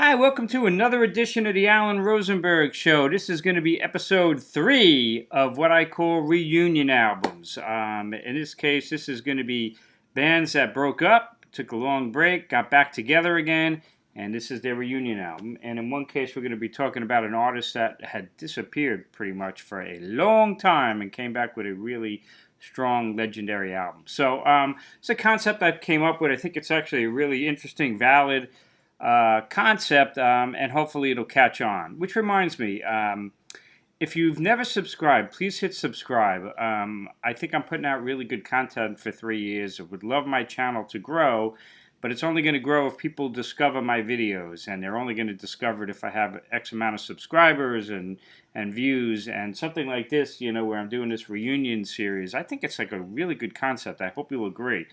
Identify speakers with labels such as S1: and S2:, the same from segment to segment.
S1: Hi, welcome to another edition of the Alan Rosenberg Show. This is going to be episode 3 of what I call reunion albums. In this case, this is going to be bands that broke up, took a long break, got back together again, and this is their reunion album. And in one case, we're going to be talking about an artist that had disappeared pretty much for a long time and came back with a really strong, legendary album. So it's a concept I came up with. I think it's actually a really interesting, valid concept, and hopefully it'll catch on. Which reminds me, if you've never subscribed, please hit subscribe. I think I'm putting out really good content for 3 years. I would love my channel to grow, but it's only going to grow if people discover my videos, and they're only going to discover it if I have X amount of subscribers and views, and something like this, where I'm doing this reunion series. I think it's like a really good concept. I hope you'll agree.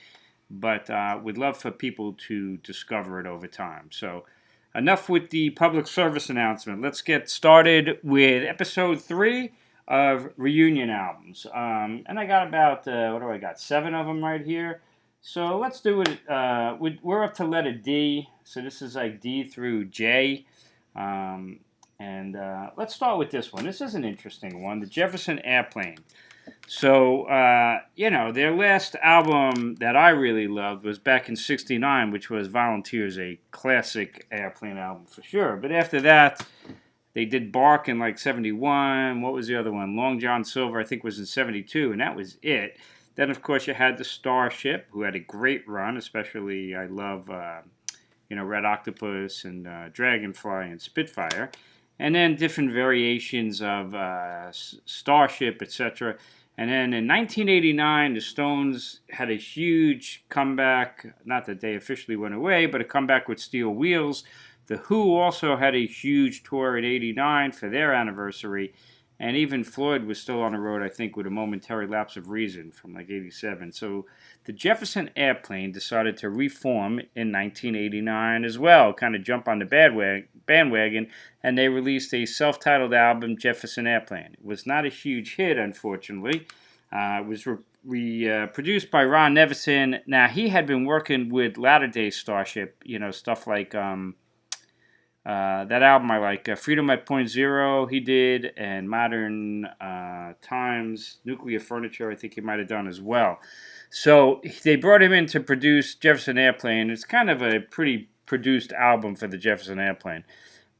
S1: But we'd love for people to discover it over time. So enough with the public service announcement. Let's get started with episode 3 of reunion albums. And I got about, 7 of them right here. So let's do it. We're up to letter D. So this is like D through J. Let's start with this one. This is an interesting one, the Jefferson Airplane. So, their last album that I really loved was back in '69, which was Volunteers, a classic Airplane album for sure. But after that, they did Bark in like '71. What was the other one? Long John Silver, I think, was in '72, and that was it. Then, of course, you had the Starship, who had a great run, especially I love, Red Octopus and Dragonfly and Spitfire. And then different variations of Starship, etc. And then in 1989, the Stones had a huge comeback. Not that they officially went away, but a comeback with Steel Wheels. The Who also had a huge tour in '89 for their anniversary. And even Floyd was still on the road, I think, with a momentary lapse of reason from like '87. So the Jefferson Airplane decided to reform in 1989 as well, kind of jump on the bandwagon, and they released a self-titled album, Jefferson Airplane. It was not a huge hit, unfortunately. It was produced by Ron Nevison. Now, he had been working with latter-day Starship, stuff like that album I like, Freedom at Point Zero, he did, and Modern Times, Nuclear Furniture, I think he might have done as well. So they brought him in to produce Jefferson Airplane. It's kind of a pretty produced album for the Jefferson Airplane.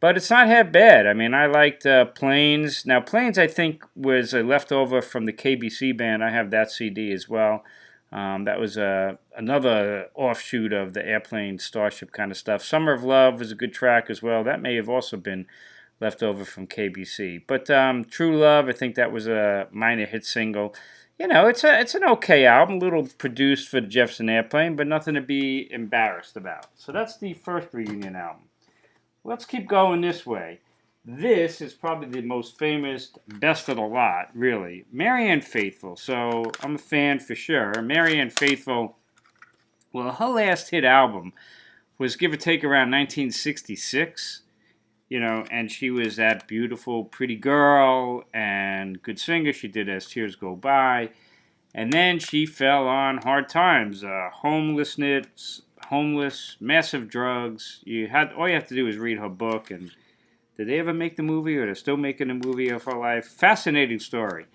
S1: But it's not half bad. I mean, I liked Planes. Now, Planes, I think, was a leftover from the KBC band. I have that CD as well. That was another offshoot of the Airplane Starship kind of stuff. Summer of Love was a good track as well. That may have also been left over from KBC. But True Love, I think that was a minor hit single. It's an okay album, a little produced for the Jefferson Airplane, but nothing to be embarrassed about. So that's the first reunion album. Let's keep going this way. This is probably the most famous, best of the lot, really. Marianne Faithful. So I'm a fan for sure. Marianne Faithful, well, her last hit album was give or take around 1966. And she was that beautiful, pretty girl and good singer. She did As Tears Go By. And then she fell on hard times. Homelessness, massive drugs. All you have to do is read her book. And did they ever make the movie, or they're still making a movie of her life? Fascinating story.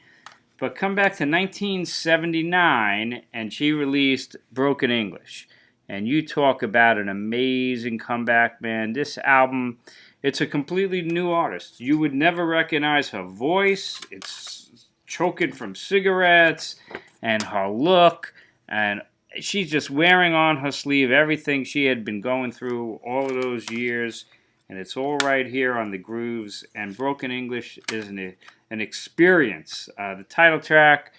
S1: But come back to 1979, and she released Broken English. And you talk about an amazing comeback, man. This album, it's a completely new artist. You would never recognize her voice. It's choking from cigarettes, and her look, and she's just wearing on her sleeve everything she had been going through all of those years. And it's all right here on the grooves. And Broken English is an experience. The title track,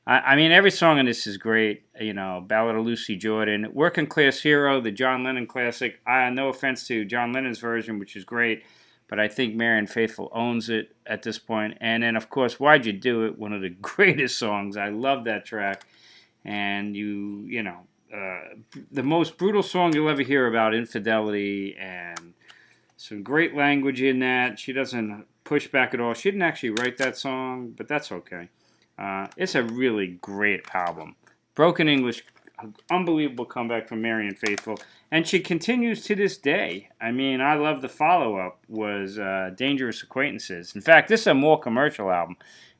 S1: I mean, every song in this is great. Ballad of Lucy Jordan, Working Class Hero, the John Lennon classic. No offense to John Lennon's version, which is great, but I think Marianne Faithful owns it at this point. And then, of course, Why'd You Do It? One of the greatest songs. I love that track. And the most brutal song you'll ever hear about infidelity, and some great language in that. She doesn't push back at all. She didn't actually write that song, but that's okay. It's a really great album. Broken English, An unbelievable comeback from Marianne Faithful, and she continues to this day. I mean, I love the follow-up was Dangerous Acquaintances. In fact, this is a more commercial album,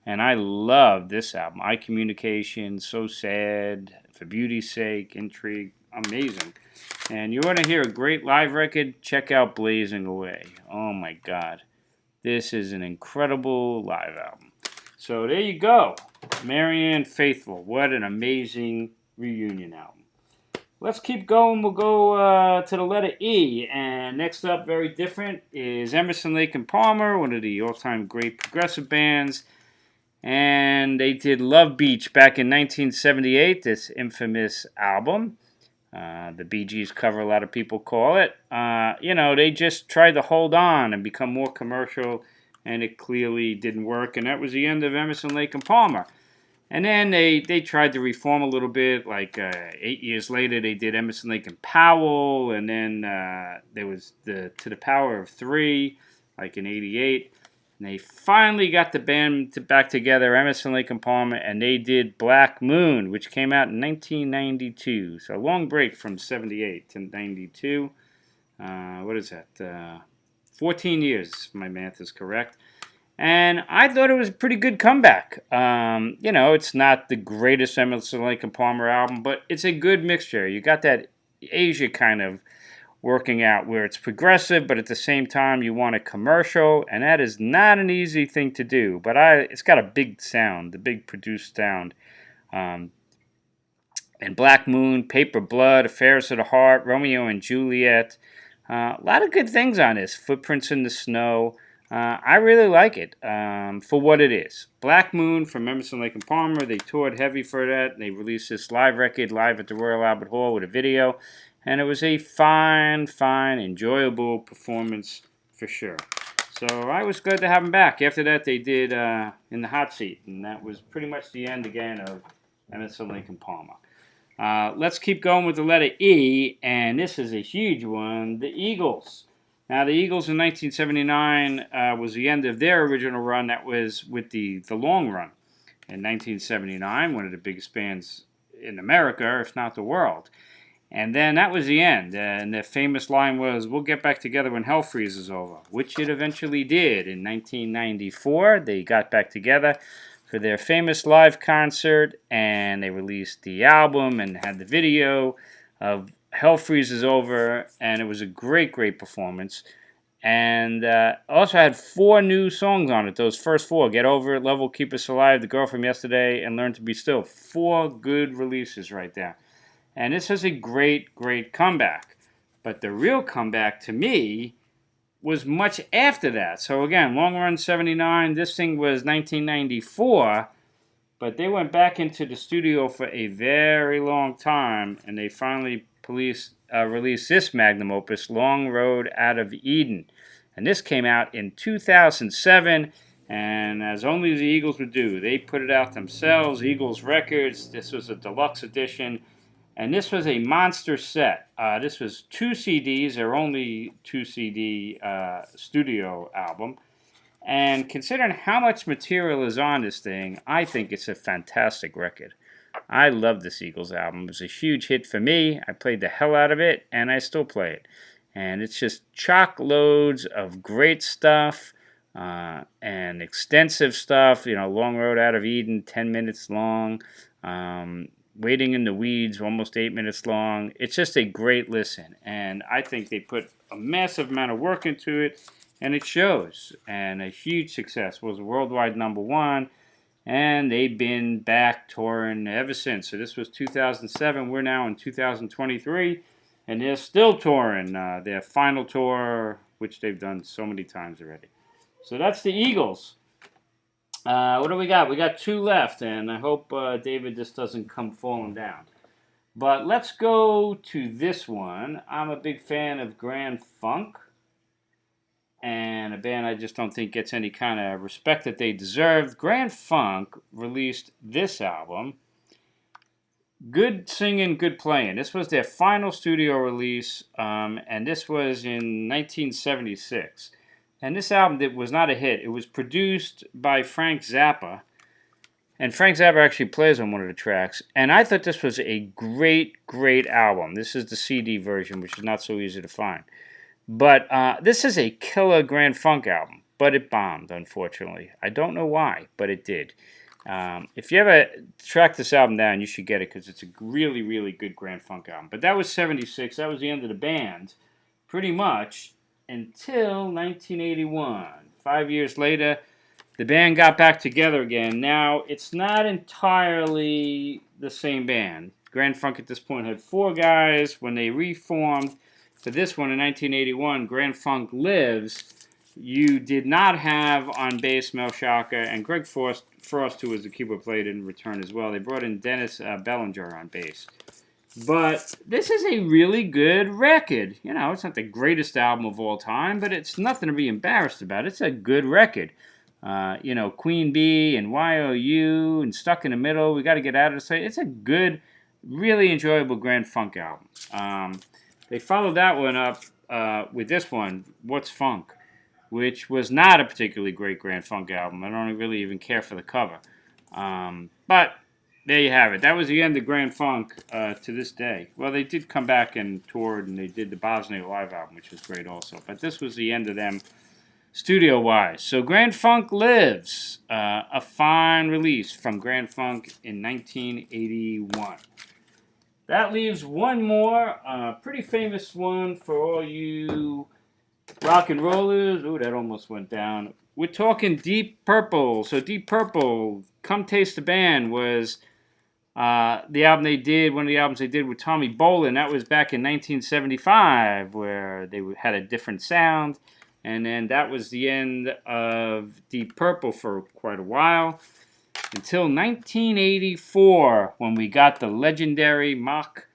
S1: and I love this album. Eye Communication, So Sad, For Beauty's Sake, Intrigue, amazing. And you want to hear a great live record? Check out Blazing Away. Oh my God. This is an incredible live album. So there you go. Marianne Faithful. What an amazing reunion album. Let's keep going. We'll go to the letter E. And next up, very different, is Emerson Lake Palmer, one of the all-time great progressive bands. And they did Love Beach back in 1978, this infamous album. The Bee Gees cover, a lot of people call it. They just tried to hold on and become more commercial, and it clearly didn't work. And that was the end of Emerson, Lake and Palmer. And then they tried to reform a little bit. Like 8 years later, they did Emerson, Lake and Powell, and then there was To the Power of Three, like in '88. And they finally got the band back together, Emerson, Lake and Palmer, and they did Black Moon, which came out in 1992. So a long break from 78 to 92. What is that? 14 years, if my math is correct. And I thought it was a pretty good comeback. It's not the greatest Emerson, Lake and Palmer album, but it's a good mixture. You got that Asia kind of working out where it's progressive, but at the same time you want a commercial, and that is not an easy thing to do. But it's got a big sound, the big produced sound. And Black Moon, Paper Blood, Affairs of the Heart, Romeo and Juliet, a lot of good things on this. Footprints in the Snow. I really like it for what it is. Black Moon from Emerson, Lake and Palmer. They toured heavy for that. They released this live record live at the Royal Albert Hall with a video. And it was a fine, enjoyable performance for sure. So I was glad to have them back. After that, they did In the Hot Seat. And that was pretty much the end again of Emerson, Lake and Palmer. Let's keep going with the letter E. And this is a huge one. The Eagles. Now, the Eagles in 1979 was the end of their original run. That was with the long run. In 1979, one of the biggest bands in America, if not the world. And then that was the end. And the famous line was, "We'll get back together when hell freezes over," which it eventually did. In 1994, they got back together for their famous live concert, and they released the album and had the video of Hell Freezes Over, and it was a great performance. And also had 4 new songs on it. Those first 4, Get Over It, Love Will Keep Us Alive, The Girl From Yesterday, and Learn to Be Still. 4 good releases right there. And this was a great comeback. But the real comeback to me was much after that. So again, long run 79. This thing was 1994. But they went back into the studio for a very long time. And they finally released this magnum opus, Long Road Out of Eden. And this came out in 2007. And as only the Eagles would do, they put it out themselves, Eagles Records. This was a deluxe edition. And this was a monster set. This was 2 CDs, their only 2 CD studio album. And considering how much material is on this thing, I think it's a fantastic record. I love this Eagles album. It was a huge hit for me. I played the hell out of it, and I still play it. And it's just chock loads of great stuff and extensive stuff. Long Road Out of Eden, 10 minutes long. Waiting in the Weeds, almost 8 minutes long. It's just a great listen, and I think they put a massive amount of work into it, and it shows. And a huge success. Was a worldwide #1, and they've been back touring ever since. So this was 2007. We're now in 2023, and they're still touring their final tour, which they've done so many times already. So that's the Eagles. What do we got? We got 2 left, and I hope David just doesn't come falling down. But let's go to this one. I'm a big fan of Grand Funk, and a band I just don't think gets any kind of respect that they deserve. Grand Funk released this album, Good Singing, Good Playing. This was their final studio release, and this was in 1976. And this album was not a hit. It was produced by Frank Zappa. And Frank Zappa actually plays on one of the tracks. And I thought this was a great, great album. This is the CD version, which is not so easy to find. But this is a killer Grand Funk album. But it bombed, unfortunately. I don't know why, but it did. If you ever track this album down, you should get it because it's a really, really good Grand Funk album. But that was 76. That was the end of the band, pretty much, until 1981. 5 years later, the band got back together again. Now, it's not entirely the same band. Grand Funk at this point had 4 guys. When they reformed for this one in 1981, Grand Funk Lives, you did not have on bass Mel Shaka, and Greg Frost, who was the keyboard player, didn't return as well. They brought in Dennis Bellinger on bass. But this is a really good record. You know, it's not the greatest album of all time, but it's nothing to be embarrassed about. It's a good record. You know, Queen Bee and YOU and Stuck in the Middle, We Got to Get Out of This. It's a good, really enjoyable Grand Funk album. They followed that one up with this one, What's Funk, which was not a particularly great Grand Funk album. I don't really even care for the cover. But there you have it. That was the end of Grand Funk to this day. Well, they did come back and toured, and they did the Bosnia Live album, which was great also. But this was the end of them studio-wise. So Grand Funk Lives, a fine release from Grand Funk in 1981. That leaves one more, pretty famous one for all you rock and rollers. Ooh, that almost went down. We're talking Deep Purple. So Deep Purple, Come Taste the Band, was the album they did, one of the albums they did with Tommy Bolin. That was back in 1975, where they had a different sound. And then that was the end of Deep Purple for quite a while. Until 1984, when we got the legendary Mach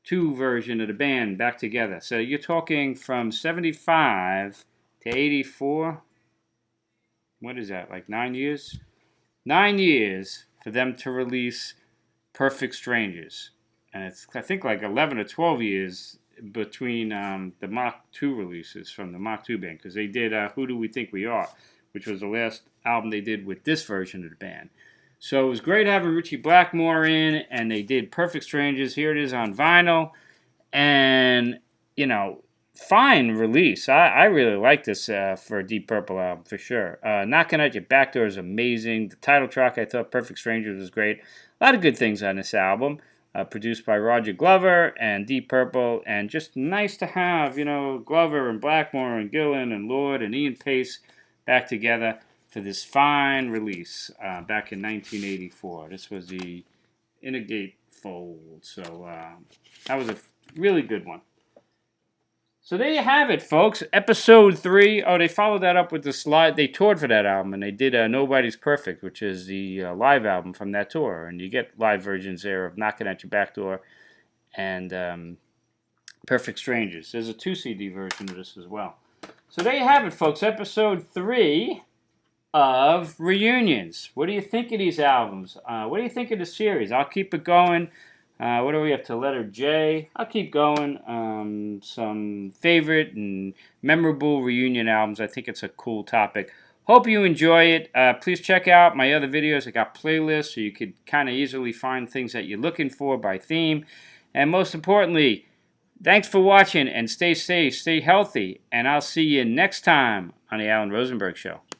S1: 2 version of the band back together. So you're talking from 75 to 84. What is that, like 9 years? 9 years for them to release Perfect Strangers. And it's, I think, like 11 or 12 years between the Mach 2 releases from the Mach 2 band. Because they did Who Do We Think We Are, which was the last album they did with this version of the band. So it was great having Richie Blackmore in, and they did Perfect Strangers. Here it is on vinyl. And, you know, fine release. I really like this for a Deep Purple album, for sure. Knocking At Your Back Door is amazing. The title track, I thought Perfect Strangers was great. A lot of good things on this album. Produced by Roger Glover and Deep Purple. And just nice to have, you know, Glover and Blackmore and Gillan and Lord and Ian Pace back together for this fine release back in 1984. This was the Innergate Fold. So that was a really good one. So there you have it, folks. Episode 3. Oh, they followed that up with the slide. They toured for that album, and they did Nobody's Perfect, which is the live album from that tour. And you get live versions there of Knocking At Your Back Door and Perfect Strangers. There's a 2 CD version of this as well. So there you have it, folks. Episode 3 of Reunions. What do you think of these albums? What do you think of the series? I'll keep it going. What are we up to? Letter J. I'll keep going. Some favorite and memorable reunion albums. I think it's a cool topic. Hope you enjoy it. Please check out my other videos. I got playlists so you could kind of easily find things that you're looking for by theme. And most importantly, thanks for watching and stay safe, stay healthy. And I'll see you next time on the Alan Rosenberg Show.